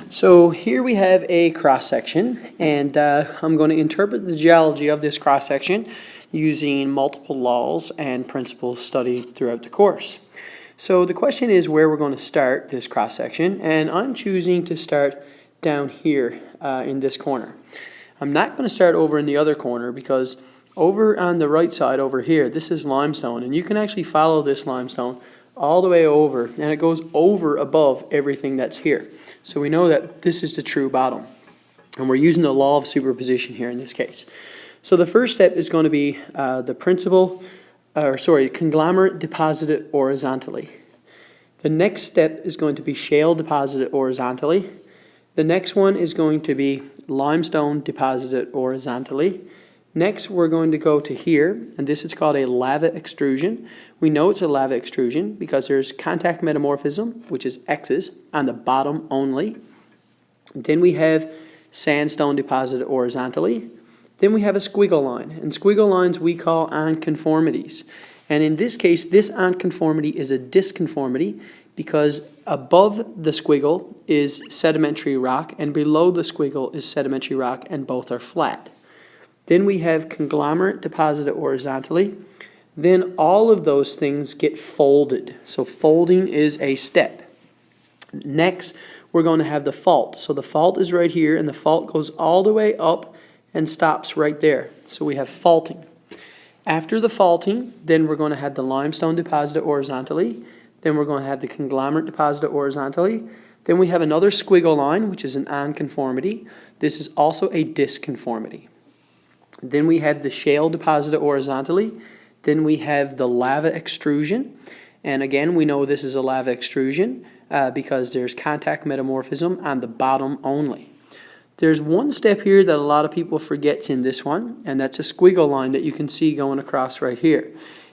So here we have a cross-section, and I'm going to interpret the geology of this cross-section using multiple laws and principles studied throughout the course. So the question is where we're going to start this cross-section, and I'm choosing to start down here in this corner. I'm not going to start over in the other corner because over on the right side over here, this is limestone, and you can actually follow this limestone all the way over, and it goes over above everything that's here. So we know that this is the true bottom, and we're using the law of superposition here in this case. So the first step is going to be conglomerate deposited horizontally. The next step is going to be shale deposited horizontally. The next one is going to be limestone deposited horizontally. Next, we're going to go to here, and this is called a lava extrusion. We know it's a lava extrusion because there's contact metamorphism, which is X's, on the bottom only. Then we have sandstone deposited horizontally. Then we have a squiggle line, and squiggle lines we call unconformities. And in this case, this unconformity is a disconformity because above the squiggle is sedimentary rock, and below the squiggle is sedimentary rock, and both are flat. Then we have conglomerate deposited horizontally. Then all of those things get folded. So folding is a step. Next, we're going to have the fault. So the fault is right here, and the fault goes all the way up and stops right there. So we have faulting. After the faulting, then we're going to have the limestone deposited horizontally. Then we're going to have the conglomerate deposited horizontally. Then we have another squiggle line, which is an unconformity. This is also a disconformity. Then we have the shale deposited horizontally. Then we have the lava extrusion. And again, we know this is a lava extrusion because there's contact metamorphism on the bottom only. There's one step here that a lot of people forgets in this one, and that's a squiggle line that you can see going across right here.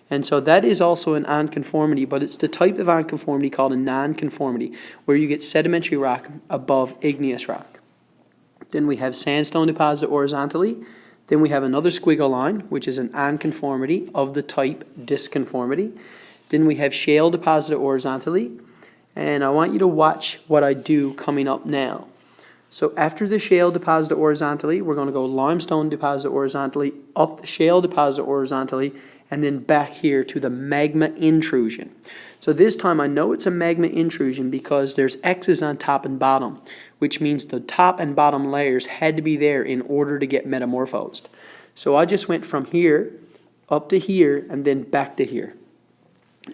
And so that is also an unconformity, but it's the type of unconformity called a nonconformity, where you get sedimentary rock above igneous rock. Then we have sandstone deposited horizontally. Then we have another squiggle line, which is an unconformity of the type disconformity. Then we have shale deposited horizontally. And I want you to watch what I do coming up now. So after the shale deposited horizontally, we're going to go limestone deposited horizontally, up the shale deposited horizontally, and then back here to the magma intrusion. So this time I know it's a magma intrusion because there's X's on top and bottom, which means the top and bottom layers had to be there in order to get metamorphosed. So I just went from here up to here and then back to here.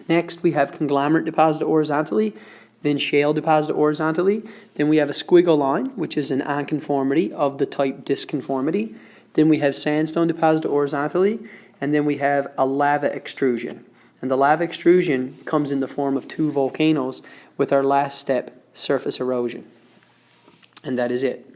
Next we have conglomerate deposited horizontally, then shale deposited horizontally. Then we have a squiggle line, which is an unconformity of the type disconformity. Then we have sandstone deposited horizontally, and then we have a lava extrusion. And the lava extrusion comes in the form of two volcanoes with our last step, surface erosion. And that is it.